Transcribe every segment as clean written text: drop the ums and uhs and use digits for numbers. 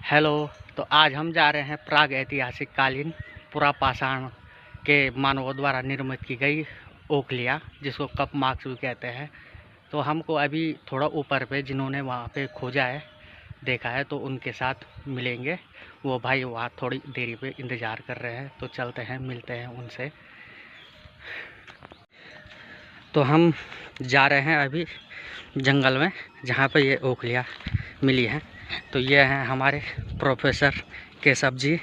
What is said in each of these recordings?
Hello. तो आज हम जा रहे हैं प्राग ऐतिहासिक कालीन पुरा पाषाण के मानवों द्वारा निर्मित की गई ओखलिया, जिसको कप मार्क्स भी कहते हैं। तो हमको अभी थोड़ा ऊपर पे जिन्होंने वहाँ पे खोजा है, देखा है, तो उनके साथ मिलेंगे। वो भाई वहाँ थोड़ी देरी पे इंतज़ार कर रहे हैं, तो चलते हैं, मिलते हैं उनसे। तो हम जा रहे हैं अभी जंगल में, जहाँ पे ये ओखलिया मिली है। तो ये हैं हमारे प्रोफेसर केशव जी,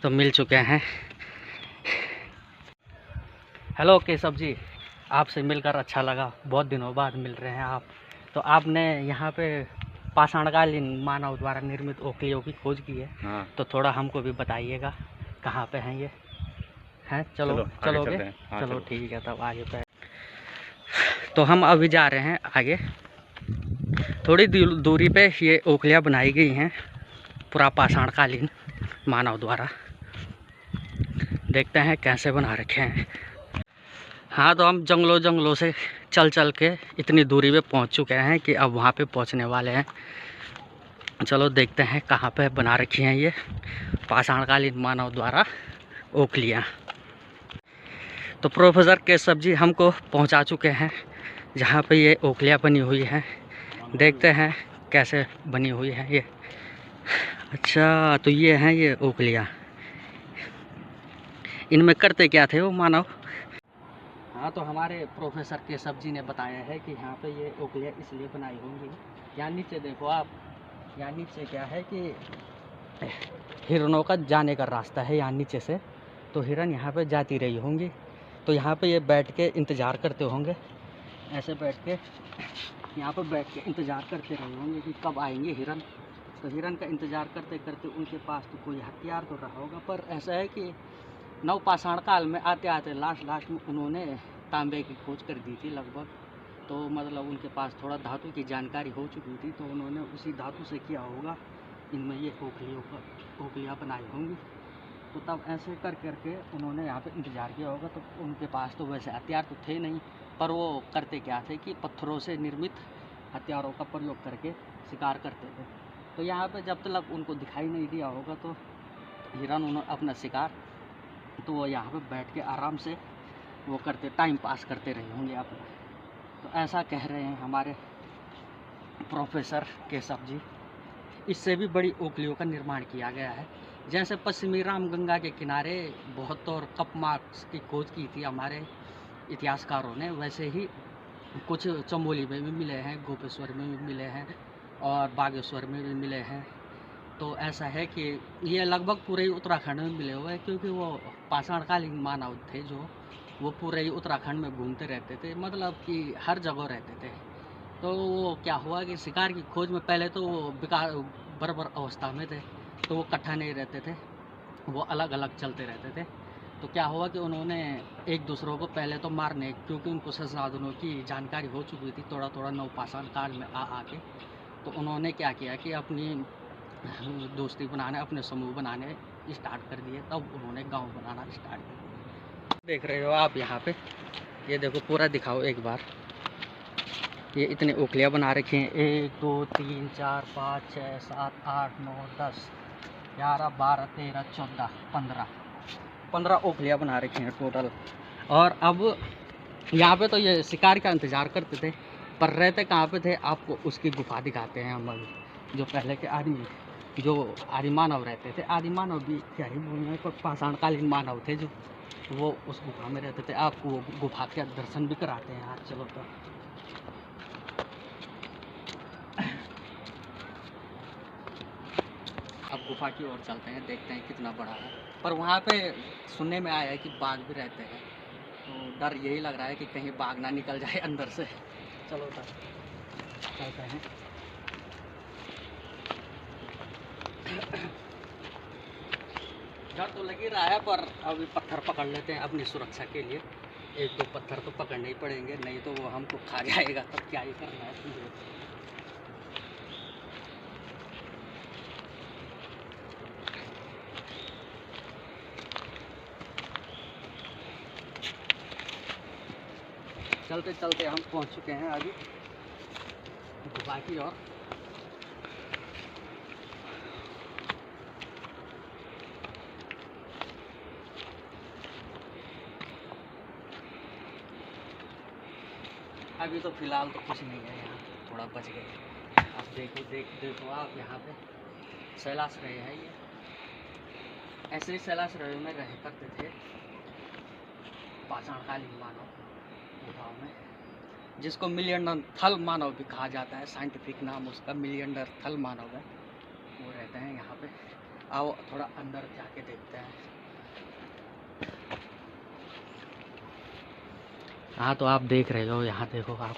तो मिल चुके हैं। हेलो केशव जी, आपसे मिलकर अच्छा लगा, बहुत दिनों बाद मिल रहे हैं आप। तो आपने यहाँ पे पाषाणकालीन मानव द्वारा निर्मित ओखलियों की खोज की है। हाँ। तो थोड़ा हमको भी बताइएगा, कहाँ पे हैं ये हैं? चलोगे? हाँ, चलो चलो। ठीक है, तब आगे पे। तो हम अभी जा रहे हैं आगे, थोड़ी दूरी पे ये ओखलियाँ बनाई गई हैं पुरा पाषाणकालीन मानव द्वारा। देखते हैं कैसे बना रखे हैं। हाँ, तो हम जंगलों से चल के इतनी दूरी पे पहुंच चुके हैं कि अब वहाँ पे पहुंचने वाले हैं। चलो देखते हैं कहाँ पे बना रखी हैं ये पाषाणकालीन मानव द्वारा ओखलियाँ। तो प्रोफेसर केशव जी हमको पहुंचा चुके हैं जहाँ पे ये ओखलियाँ बनी हुई हैं। देखते हैं कैसे बनी हुई है ये। अच्छा, तो ये हैं ये ओखलियाँ। इनमें करते क्या थे वो मानव? हाँ, तो हमारे प्रोफेसर केशव जी ने बताया है कि यहाँ पे ये ओखलियाँ इसलिए बनाई होंगी। यहाँ नीचे देखो आप, यहाँ नीचे क्या है कि हिरणों का जाने का रास्ता है यहाँ नीचे से। तो हिरन यहाँ पे जाती रही होंगी, तो यहाँ पे ये बैठ के इंतज़ार करते होंगे, ऐसे बैठ के यहाँ पर बैठ के इंतज़ार करते रहे होंगे कि कब आएंगे हिरन। तो हिरन का इंतज़ार करते करते उनके पास तो कोई हथियार तो रहा होगा, पर ऐसा है कि नवपाषाण काल में आते आते लास्ट में उन्होंने तांबे की खोज कर दी थी लगभग। तो मतलब उनके पास थोड़ा धातु की जानकारी हो चुकी थी, तो उन्होंने उसी धातु से किया होगा, इनमें ये ओखलियाँ बनाई होंगी। तो तब ऐसे करके उन्होंने यहाँ पे इंतज़ार किया होगा। तो उनके पास तो वैसे हथियार तो थे नहीं, पर वो करते क्या थे कि पत्थरों से निर्मित हथियारों का प्रयोग करके शिकार करते थे। तो यहाँ पे जब तक उनको दिखाई नहीं दिया होगा, तो हिरन उन्होंने अपना शिकार, तो वो यहाँ पे बैठ के आराम से वो करते टाइम पास करते रहे होंगे अपना। तो ऐसा कह रहे हैं हमारे प्रोफेसर केशव जी। इससे भी बड़ी ओखलियों का निर्माण किया गया है। जैसे पश्चिमी रामगंगा के किनारे बहुत और कप मार्क्स की खोज की थी हमारे इतिहासकारों ने, वैसे ही कुछ चमोली में भी मिले हैं, गोपेश्वर में भी मिले हैं और बागेश्वर में भी मिले हैं। तो ऐसा है कि ये लगभग पूरे ही उत्तराखंड में मिले हुए हैं, क्योंकि वो पाषाणकालीन मानव थे जो वो पूरे ही उत्तराखंड में घूमते रहते थे, मतलब कि हर जगह रहते थे। तो वो क्या हुआ कि शिकार की खोज में पहले तो वो बर्बर अवस्था में थे, तो वो इकट्ठा नहीं रहते थे, वो अलग अलग चलते रहते थे। तो क्या हुआ कि उन्होंने एक दूसरों को पहले तो मारने, क्योंकि उनको संसाधनों की जानकारी हो चुकी थी थोड़ा नवपाषाण काल में आके। तो उन्होंने क्या किया कि अपनी दोस्ती बनाने, अपने समूह बनाने स्टार्ट कर दिए। तब उन्होंने गांव बनाना स्टार्ट कर दिया। देख रहे हो आप यहाँ पे, ये देखो पूरा दिखाओ एक बार। ये इतने ओखलियाँ बना रखी हैं, 1 2 3 4 5 6 7 8 9 10 11 12 13 14 15 ओखलियाँ बना रखी हैं टोटल। और अब यहाँ पे तो ये शिकार का इंतज़ार करते थे, पर रहते कहाँ पे थे आपको उसकी गुफा दिखाते हैं हम अभी। जो पहले के आदमी, जो आदि मानव रहते थे, आदि मानव भी क्या ही बोलना, पर पाषाणकालीन मानव थे जो, वो उस गुफा में रहते थे। आपको वो गुफा के दर्शन भी कराते हैं आज। चलो तो अब गुफा की ओर चलते हैं, देखते हैं कितना बड़ा है। पर वहाँ पे सुनने में आया है कि बाघ भी रहते हैं, तो डर यही लग रहा है कि कहीं बाघ ना निकल जाए अंदर से। चलो तो चलते हैं। डर तो लग ही रहा है, पर अभी पत्थर पकड़ लेते हैं अपनी सुरक्षा के लिए। 1 2 पत्थर तो पकड़ने ही पड़ेंगे, नहीं तो वो हमको खा जाएगा, तब क्या ही करना है। चलते चलते हम पहुंच चुके हैं अभी गुफा की ओर। अभी तो फिलहाल तो कुछ नहीं है यहाँ, थोड़ा बच गए। अब देखो आप यहाँ पे शैलाश्रय है ये। ऐसे ही शैलाश्रय में रह करते थे पाषाणकालीन मानव गुफाओं में, जिसको मिलियन थल मानव भी कहा जाता है। साइंटिफिक नाम उसका मिलियन थल मानव है। वो रहते हैं यहाँ पे। आओ थोड़ा अंदर जाके देखते हैं। हाँ तो आप देख रहे हो, यहाँ देखो आप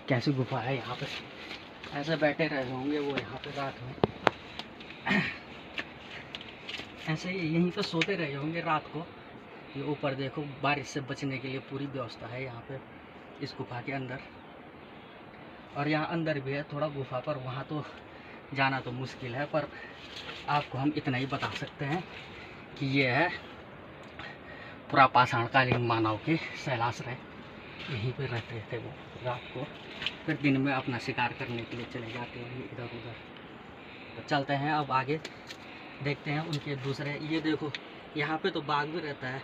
कैसी गुफा है। यहाँ पे ऐसे बैठे रहे होंगे वो यहाँ पे रात में, ऐसे ही यहीं पे सोते रहे होंगे रात को। ये ऊपर देखो, बारिश से बचने के लिए पूरी व्यवस्था है यहाँ पे इस गुफा के अंदर। और यहाँ अंदर भी है थोड़ा गुफा पर, वहाँ तो जाना तो मुश्किल है, पर आपको हम इतना ही बता सकते हैं कि ये है पूरा पाषाणकालीन मानव के शैलाश्रय। यहीं पे रहते थे वो रात को, फिर दिन में अपना शिकार करने के लिए चले जाते हैं इधर उधर। तो चलते हैं अब आगे, देखते हैं उनके दूसरे। ये देखो यहाँ पे तो बाघ भी रहता है।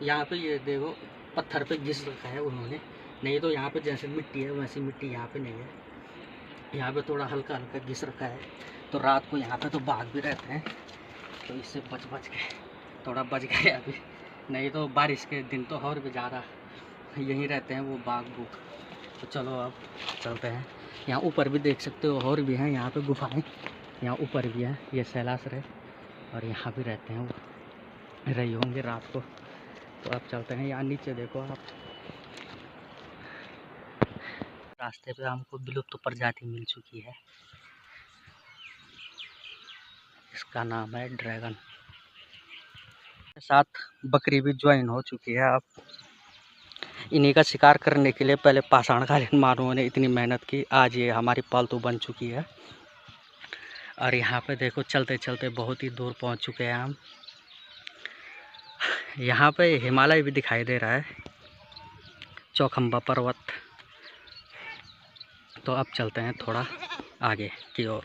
यहाँ पे ये देखो पत्थर पे घिस रखा है उन्होंने, नहीं तो यहाँ पे जैसे मिट्टी है वैसी मिट्टी यहाँ पे नहीं है। यहाँ पे थोड़ा हल्का हल्का घिस रखा है। तो रात को यहाँ पे तो बाघ भी रहते हैं, तो इससे बच के थोड़ा बच गए अभी, नहीं तो बारिश के दिन तो और भी ज़्यादा यहीं रहते हैं वो बाघ बूघ। तो चलो अब चलते हैं। यहाँ ऊपर भी देख सकते हो और भी हैं यहाँ पे गुफाएं, यहाँ ऊपर भी है ये शैलाश्रय, और यहाँ भी रहते हैं वो, रही होंगे रात को। तो अब चलते हैं। यहाँ नीचे देखो आप, रास्ते पे हमको विलुप्त प्रजाति मिल चुकी है, इसका नाम है ड्रैगन। साथ बकरी भी ज्वाइन हो चुकी है। अब इन्हीं का शिकार करने के लिए पहले पाषाणकालीन मानवों ने इतनी मेहनत की, आज ये हमारी पालतू बन चुकी है। और यहाँ पे देखो चलते चलते बहुत ही दूर पहुँच चुके हैं हम। यहाँ पे हिमालय भी दिखाई दे रहा है, चौखंबा पर्वत। तो अब चलते हैं थोड़ा आगे की ओर।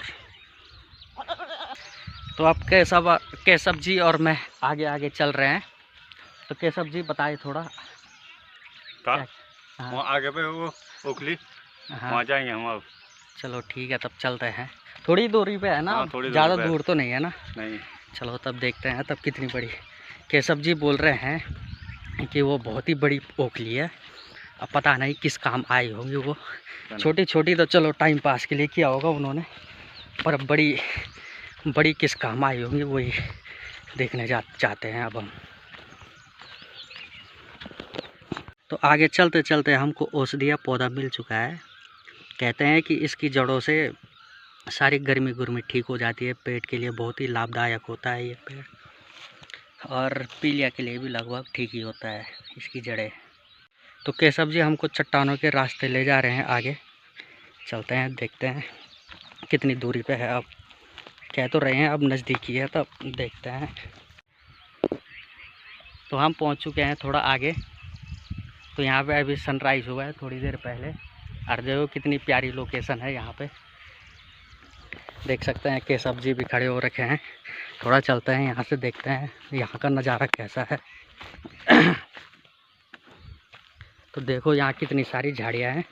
तो अब केशव जी और मैं आगे आगे चल रहे हैं। तो केशव जी बताइए थोड़ा। हाँ। वहाँ आगे पे वो ओखली, हाँ वहाँ जाएंगे हम अब। चलो ठीक है, तब चलते हैं। थोड़ी दूरी पे है ना, हाँ, ज़्यादा दूर तो नहीं है ना। नहीं। चलो तब देखते हैं तब कितनी बड़ी। केशव जी बोल रहे हैं कि वो बहुत ही बड़ी ओखली है। अब पता नहीं किस काम आई होगी वो। छोटी छोटी तो चलो टाइम पास के लिए किया होगा उन्होंने, पर बड़ी किस काम आई होंगी वही देखने चाहते हैं अब हम। तो आगे चलते चलते हमको औषधीय पौधा मिल चुका है। कहते हैं कि इसकी जड़ों से सारी गर्मी गुर्मी ठीक हो जाती है, पेट के लिए बहुत ही लाभदायक होता है ये पेड़, और पीलिया के लिए भी लगभग ठीक ही होता है इसकी जड़ें। तो केशव जी हमको चट्टानों के रास्ते ले जा रहे हैं आगे, चलते हैं देखते हैं कितनी दूरी पे है। अब कह तो रहे हैं अब नज़दीकी है, तब देखते हैं। तो हम पहुंच चुके हैं थोड़ा आगे। तो यहाँ पे अभी सनराइज़ हुआ है थोड़ी देर पहले, और देखो कितनी प्यारी लोकेशन है यहाँ पे, देख सकते हैं। केशव जी भी खड़े हो रखे हैं। थोड़ा चलते हैं यहाँ से, देखते हैं यहाँ का नज़ारा कैसा है। तो देखो यहाँ कितनी सारी झाड़ियाँ हैं,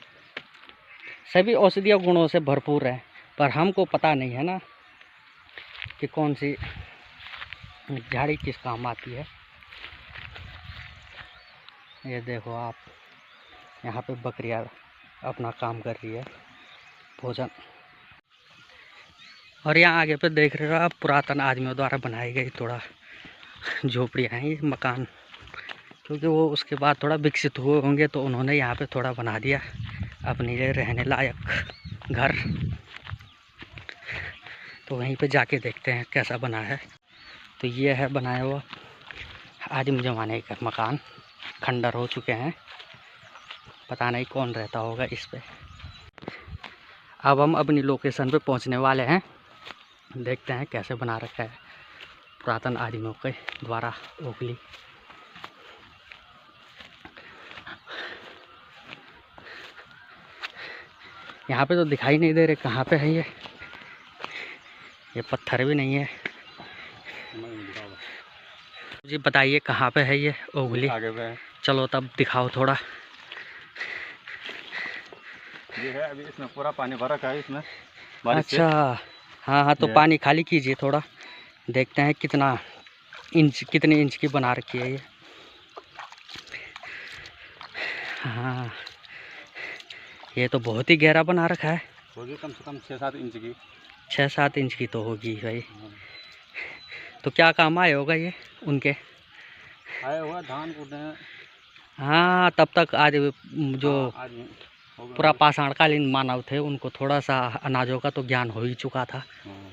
सभी औषधीय गुणों से भरपूर है, पर हमको पता नहीं है ना कि कौन सी झाड़ी किस काम आती है। ये देखो आप, यहाँ पे बकरियाँ अपना काम कर रही है, भोजन। और यहाँ आगे पे देख रहे हो आप, पुरातन आदमियों द्वारा बनाई गई थोड़ा झोपड़ियाँ हैं ये मकान, क्योंकि वो उसके बाद थोड़ा विकसित हुए होंगे तो उन्होंने यहाँ पे थोड़ा बना दिया अपने लिए रहने लायक घर। तो वहीं पे जाके देखते हैं कैसा बना है। तो ये है बनाया हुआ आदिम ज़माने का मकान, खंडर हो चुके हैं, पता नहीं कौन रहता होगा इस पे। अब हम अपनी लोकेशन पे पहुंचने वाले हैं, देखते हैं कैसे बना रखा है पुरातन आदिमियों के द्वारा ओखली। यहाँ पे तो दिखाई नहीं दे रहे कहाँ पे है ये पत्थर भी नहीं है। जी बताइए कहाँ पे है ये ओखली? आगे पे है। चलो तब दिखाओ थोड़ा। ये है अभी इसमें पूरा पानी भर रखा है इसमें बारिश से। अच्छा, हाँ हाँ, तो ये पानी खाली कीजिए थोड़ा, देखते हैं कितने इंच की बना रखी है ये। हाँ, ये तो बहुत ही गहरा बना रखा है। होगी कम से कम 6-7 इंच की। 6-7 इंच की तो होगी भाई। तो क्या काम आए होगा ये उनके? आया हुआ धान कूटने। हाँ, तब तक आज जो हाँ, आज होगा पूरा पाषाणकालीन मानव थे उनको थोड़ा सा अनाजों का तो ज्ञान हो ही चुका था, हाँ,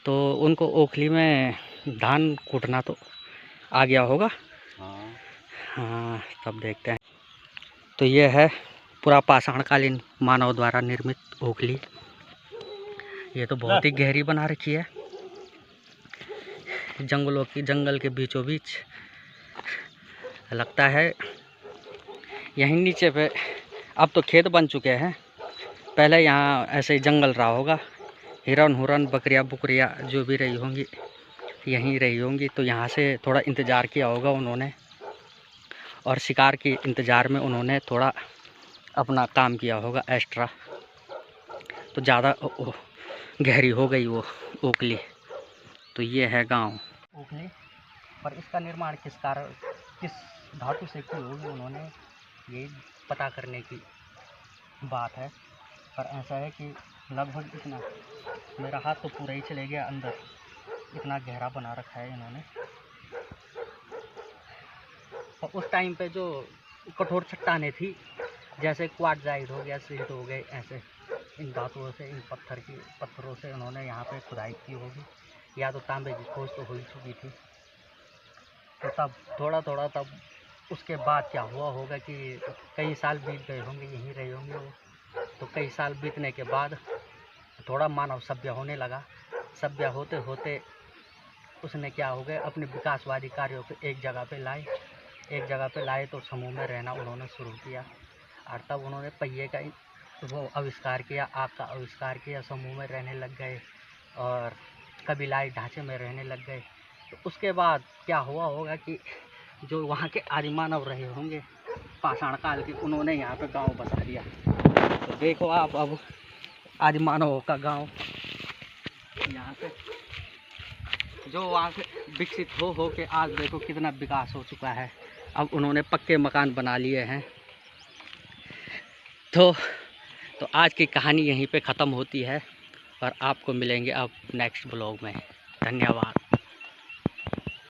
तो उनको ओखली में धान कूटना तो आ गया होगा। हाँ। हाँ, तब देखते हैं। तो ये है पूरा पाषाणकालीन मानव द्वारा निर्मित ओखली। ये तो बहुत ही गहरी बना रखी है, जंगल के बीचों बीच। लगता है यहीं नीचे पे अब तो खेत बन चुके हैं, पहले यहाँ ऐसे ही जंगल रहा होगा। हिरन बकरियाँ बुकरियाँ जो भी रही होंगी यहीं रही होंगी, तो यहाँ से थोड़ा इंतज़ार किया होगा उन्होंने, और शिकार के इंतज़ार में उन्होंने थोड़ा अपना काम किया होगा एक्स्ट्रा, तो ज़्यादा गहरी हो गई वो ओखली। तो ये है गांव ओखली, पर इसका निर्माण किस धातु से की होगी उन्होंने यही पता करने की बात है। पर ऐसा है कि लगभग इतना, मेरा हाथ तो पूरा ही चले गया अंदर, इतना गहरा बना रखा है इन्होंने। और उस टाइम पे जो कठोर चट्टानें थी, जैसे क्वार्टजाइट हो गया, सिल्ट हो गए, ऐसे इन धातुओं से, इन पत्थरों से उन्होंने यहाँ पे खुदाई की होगी, या तो तांबे की खोज तो हो ही चुकी थी। तो तब थोड़ा तब उसके बाद क्या हुआ होगा कि कई साल बीत गए होंगे, यहीं रहे होंगे वो। तो कई साल बीतने के बाद थोड़ा मानव सभ्य होने लगा। सभ्य होते होते उसने क्या हो गया, अपने विकासवादी कार्यों को एक जगह पे लाए तो समूह में रहना उन्होंने शुरू किया। और तब उन्होंने पहिए का वो आविष्कार किया, आग का आविष्कार किया, समूह में रहने लग गए और कबीलाई ढांचे में रहने लग गए। तो उसके बाद क्या हुआ होगा कि जो वहाँ के आदि मानव रहे होंगे पाषाण काल के, उन्होंने यहाँ पे गांव बसा दिया। तो देखो आप, अब आदि मानवों का गांव यहाँ पे जो वहाँ से विकसित हो के आज देखो कितना विकास हो चुका है। अब उन्होंने पक्के मकान बना लिए हैं। तो आज की कहानी यहीं पे ख़त्म होती है, और आपको मिलेंगे अब नेक्स्ट ब्लॉग में। धन्यवाद।